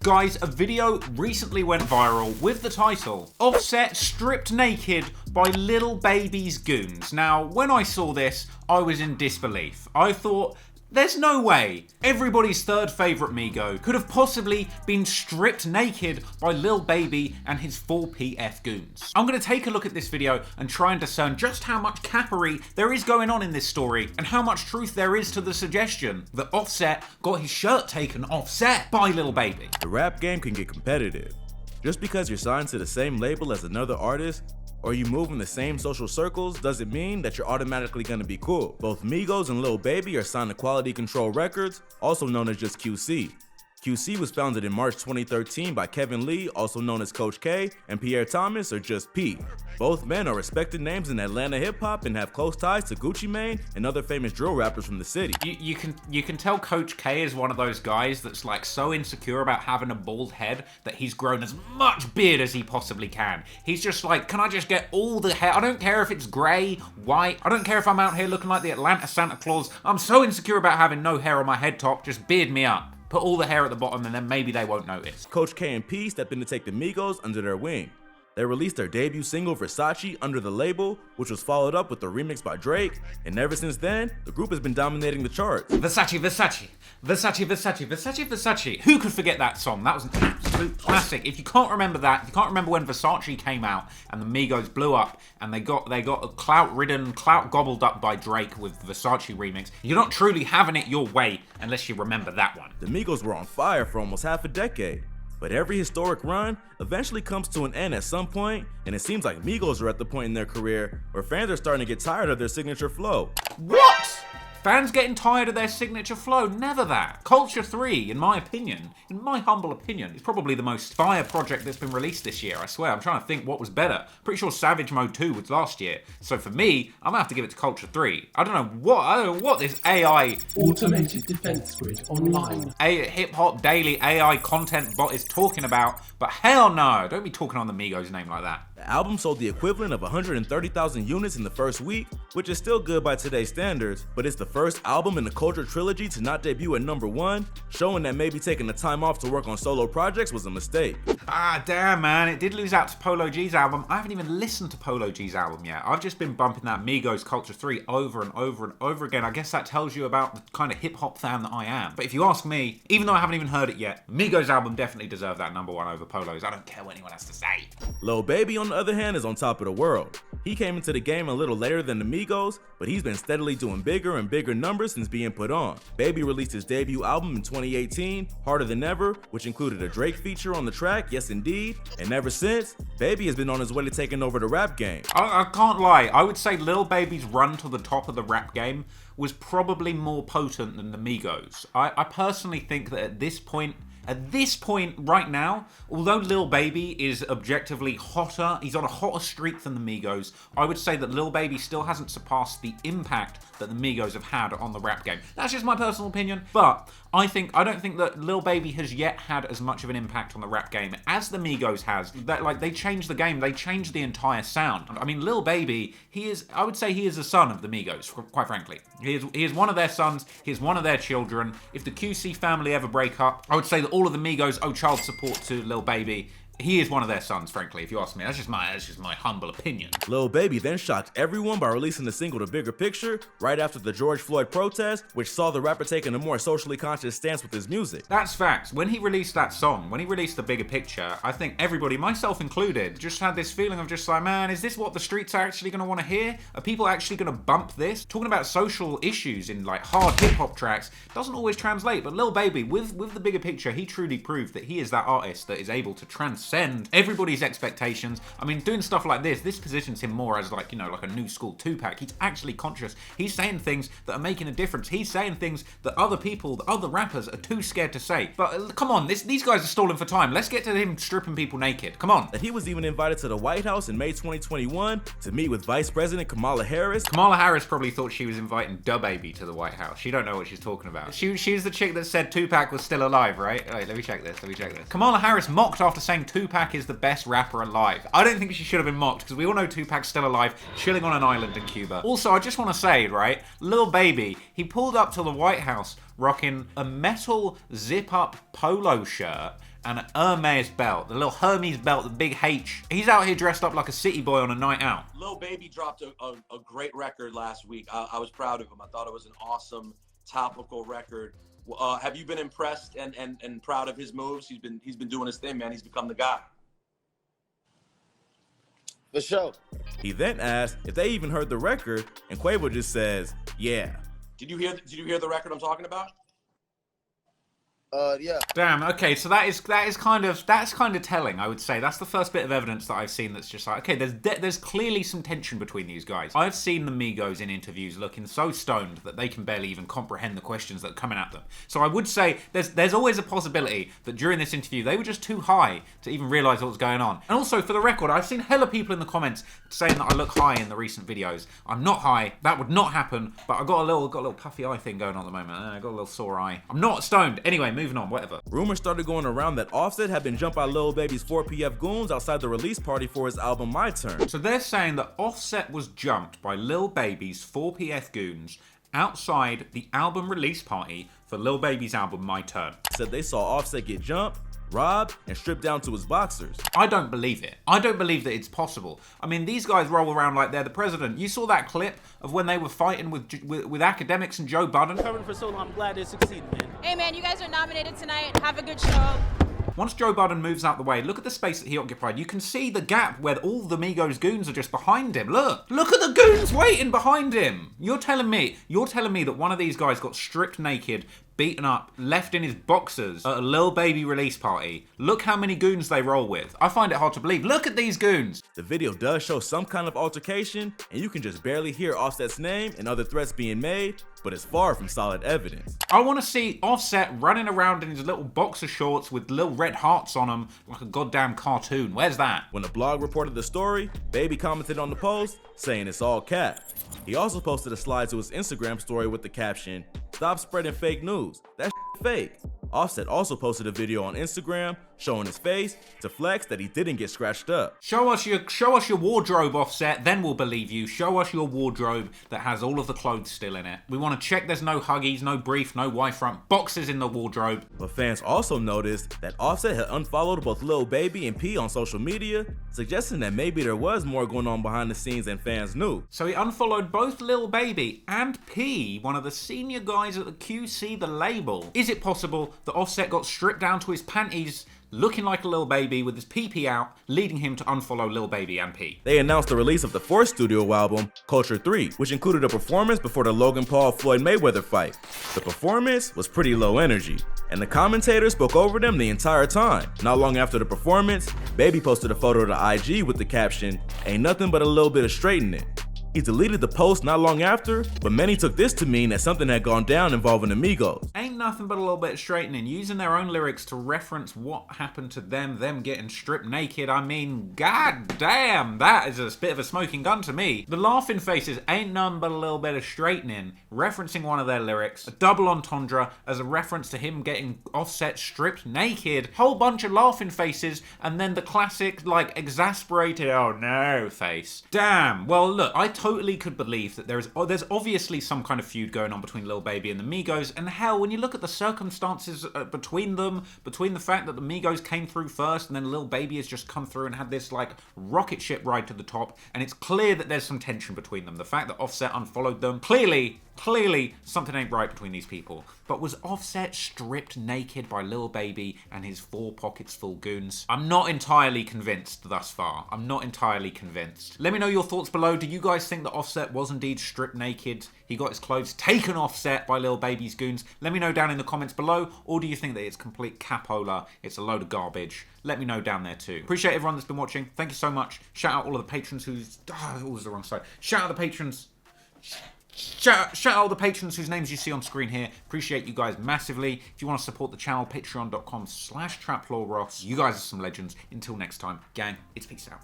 Guys, a video recently went viral with the title, Offset stripped naked by Lil Baby's Goons. Now, when I saw this, I was in disbelief. I thought, there's no way everybody's third favourite Migo could have possibly been stripped naked by Lil Baby and his 4PF Goons. I'm going to take a look at this video and try and discern just how much cappery there is going on in this story and how much truth there is to the suggestion that Offset got his shirt taken offset by Lil Baby. The rap game can get competitive. Just because you're signed to the same label as another artist, or you move in the same social circles doesn't mean that you're automatically gonna be cool. Both Migos and Lil Baby are signed to Quality Control Records, also known as just QC. QC was founded in March 2013 by Kevin Lee, also known as Coach K, and Pierre Thomas, or just P. Both men are respected names in Atlanta hip-hop and have close ties to Gucci Mane and other famous drill rappers from the city. You can tell Coach K is one of those guys that's like so insecure about having a bald head that he's grown as much beard as he possibly can. He's just like, can I just get all the hair? I don't care if it's grey, white. I don't care if I'm out here looking like the Atlanta Santa Claus. I'm so insecure about having no hair on my head top. Just beard me up. Put all the hair at the bottom and then maybe they won't notice. Coach K and P stepped in to take the Migos under their wing. They released their debut single Versace under the label, which was followed up with a remix by Drake, and ever since then, the group has been dominating the charts. Versace, Versace, Versace, Versace, Versace, Versace. Who could forget that song? That was an absolute classic. If you can't remember that, if you can't remember when Versace came out and the Migos blew up and they got a clout gobbled up by Drake with the Versace remix, you're not truly having it your way unless you remember that one. The Migos were on fire for almost half a decade. But every historic run eventually comes to an end at some point, and it seems like Migos are at the point in their career where fans are starting to get tired of their signature flow. What? Fans getting tired of their signature flow? Never that. Culture 3, in my humble opinion, is probably the most fire project that's been released this year, I swear. I'm trying to think what was better. Pretty sure Savage Mode 2 was last year. So for me, I'm gonna have to give it to Culture 3. I don't know what this AI... Automated Defense Grid Online. Hip-hop daily AI content bot is talking about, but hell no, don't be talking on the Migos name like that. The album sold the equivalent of 130,000 units in the first week, which is still good by today's standards, but it's the first album in the Culture trilogy to not debut at #1, showing that maybe taking the time off to work on solo projects was a mistake. Ah, damn, man. It did lose out to Polo G's album. I haven't even listened to Polo G's album yet. I've just been bumping that Migos Culture 3 over and over and over again. I guess that tells you about the kind of hip-hop fan that I am. But if you ask me, even though I haven't even heard it yet, Migos album definitely deserved that #1 over Polo's. I don't care what anyone has to say. Lil Baby, on the other hand, is on top of the world. He came into the game a little later than the Migos, but he's been steadily doing bigger and bigger numbers since being put on. Baby released his debut album in 2018, Harder Than Ever, which included a Drake feature on the track, Yes Indeed, and ever since, Baby has been on his way to taking over the rap game. I can't lie, I would say Lil Baby's run to the top of the rap game was probably more potent than the Migos. I personally think that at this point right now, although Lil Baby is objectively hotter, he's on a hotter streak than the Migos, I would say that Lil Baby still hasn't surpassed the impact that the Migos have had on the rap game. That's just my personal opinion, but I don't think that Lil Baby has yet had as much of an impact on the rap game as the Migos has. They changed the game, they changed the entire sound. I mean, Lil Baby, I would say he is a son of the Migos, quite frankly. He is one of their sons, he is one of their children. If the QC family ever break up, I would say that all of the Migos owe child support to Lil Baby. He is one of their sons, frankly, if you ask me. That's just my humble opinion. Lil Baby then shocked everyone by releasing the single The Bigger Picture right after the George Floyd protest, which saw the rapper taking a more socially conscious stance with his music. That's facts. When he released that song, when he released The Bigger Picture, I think everybody, myself included, just had this feeling of just like, man, is this what the streets are actually going to want to hear? Are people actually going to bump this? Talking about social issues in like hard hip-hop tracks doesn't always translate, but Lil Baby, with The Bigger Picture, he truly proved that he is that artist that is able to transcend everybody's expectations. I mean, doing stuff like this positions him more as like, like a new school Tupac. He's actually conscious. He's saying things that are making a difference. He's saying things that other rappers are too scared to say. But come on, these guys are stalling for time. Let's get to him stripping people naked. Come on. That he was even invited to the White House in May 2021 to meet with Vice President Kamala Harris. Kamala Harris probably thought she was inviting DaBaby to the White House. She don't know what she's talking about. She's the chick that said Tupac was still alive, right? Wait, let me check this. Kamala Harris mocked after saying Tupac is the best rapper alive. I don't think she should have been mocked because we all know Tupac's still alive, chilling on an island in Cuba. Also, I just want to say, right, Lil Baby, he pulled up to the White House rocking a metal zip-up polo shirt and an Hermes belt, the little Hermes belt, the big H. He's out here dressed up like a city boy on a night out. Lil Baby dropped a great record last week. I was proud of him. I thought it was an awesome topical record. Have you been impressed and proud of his moves? He's been doing his thing, man. He's become the guy. For sure. He then asked if they even heard the record, and Quavo just says, yeah. Did you hear the record I'm talking about? Yeah. Damn. Okay, so that's kind of telling. I would say that's the first bit of evidence that I've seen that's just like, okay, there's clearly some tension between these guys. I've seen the Migos in interviews looking so stoned that they can barely even comprehend the questions that are coming at them. So I would say there's always a possibility that during this interview they were just too high to even realize what was going on. And also, for the record, I've seen hella people in the comments saying that I look high in the recent videos. I'm not high. That would not happen. But I got a little puffy eye thing going on at the moment. I got a little sore eye. I'm not stoned. Anyway, moving on. Whatever. Rumors started going around that Offset had been jumped by Lil Baby's 4PF Goons outside the release party for his album My Turn. So they're saying that Offset was jumped by Lil Baby's 4PF Goons outside the album release party for Lil Baby's album My Turn. Said they saw Offset get jumped, robbed, and stripped down to his boxers. I don't believe it. I don't believe that it's possible. I mean, these guys roll around like they're the president. You saw that clip of when they were fighting with academics and Joe Budden? Covering for so long, I'm glad they succeeded, man. Hey man, you guys are nominated tonight. Have a good show. Once Joe Budden moves out the way, look at the space that he occupied. You can see the gap where all the Migos goons are just behind him. Look at the goons waiting behind him. You're telling me that one of these guys got stripped naked, beaten up, left in his boxers at a Lil Baby release party. Look how many goons they roll with. I find it hard to believe. Look at these goons. The video does show some kind of altercation, and you can just barely hear Offset's name and other threats being made, but it's far from solid evidence. I want to see Offset running around in his little boxer shorts with little red hearts on them like a goddamn cartoon. Where's that? When the blog reported the story, Baby commented on the post saying it's all cap. He also posted a slide to his Instagram story with the caption, "Stop spreading fake news. That's fake." Offset also posted a video on Instagram showing his face to flex that he didn't get scratched up. Show us your wardrobe, Offset, then we'll believe you. Show us your wardrobe that has all of the clothes still in it. We want to check there's no Huggies, no brief, no Y-front boxes in the wardrobe. But fans also noticed that Offset had unfollowed both Lil Baby and P on social media, suggesting that maybe there was more going on behind the scenes than fans knew. So he unfollowed both Lil Baby and P, one of the senior guys at the QC, the label. Is it possible that Offset got stripped down to his panties, looking like a Lil Baby with his pee out, leading him to unfollow Lil Baby and P? They announced the release of the fourth studio album, Culture 3, which included a performance before the Logan Paul-Floyd Mayweather fight. The performance was pretty low energy, and the commentators spoke over them the entire time. Not long after the performance, Baby posted a photo to IG with the caption, "Ain't nothing but a little bit of straightening." He deleted the post not long after, but many took this to mean that something had gone down involving the Migos. Ain't nothing but a little bit of straightening, using their own lyrics to reference what happened to them getting stripped naked. I mean, god damn, that is a bit of a smoking gun to me. The laughing faces ain't none but a little bit of straightening, referencing one of their lyrics, a double entendre as a reference to him getting Offset stripped naked, whole bunch of laughing faces, and then the classic, like, exasperated, oh no face. Damn, well look, I totally could believe that there's obviously some kind of feud going on between Lil Baby and the Migos, and hell, when you look at the circumstances between them, between the fact that the Migos came through first and then Lil Baby has just come through and had this like rocket ship ride to the top, and it's clear that there's some tension between them. The fact that Offset unfollowed them, clearly something ain't right between these people. But was Offset stripped naked by Lil Baby and his 4 pockets full goons? I'm not entirely convinced thus far. I'm not entirely convinced. Let me know your thoughts below. Do you guys think that Offset was indeed stripped naked? He got his clothes taken Offset by Lil Baby's goons? Let me know down in the comments below. Or do you think that it's complete capola? It's a load of garbage? Let me know down there too. Appreciate everyone that's been watching. Thank you so much. Shout out all of the patrons who's... that was the wrong side. Shout out the patrons... Shout out all the patrons whose names you see on screen here. Appreciate you guys massively. If you want to support the channel, patreon.com/TraplawRoss. You guys are some legends. Until next time, gang, it's peace out.